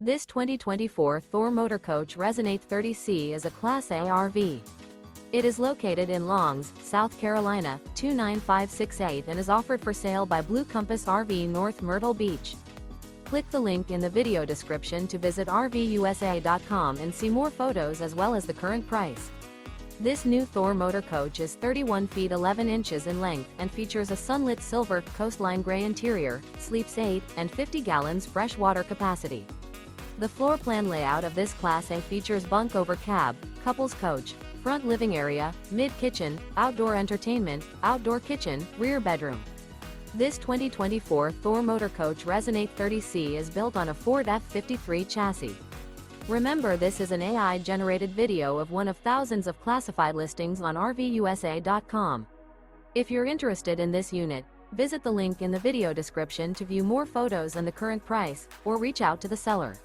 This 2024 Thor Motor Coach Resonate 30C is a Class A RV. It is located in Longs, South Carolina, 29568 and is offered for sale by Blue Compass RV North Myrtle Beach. Click the link in the video description to visit RVUSA.com and see more photos as well as the current price. This new Thor Motor Coach is 31 feet 11 inches in length and features a Sunlit Silver, Coastline Grey interior, sleeps 8, and 50 gallons fresh water capacity. The floor plan layout of this Class A features bunk over cab, couples coach, front living area, mid-kitchen, outdoor entertainment, outdoor kitchen, rear bedroom. This 2024 Thor Motor Coach Resonate 30C is built on a Ford F53 chassis. Remember, this is an AI-generated video of one of thousands of classified listings on RVUSA.com. If you're interested in this unit, visit the link in the video description to view more photos and the current price, or reach out to the seller.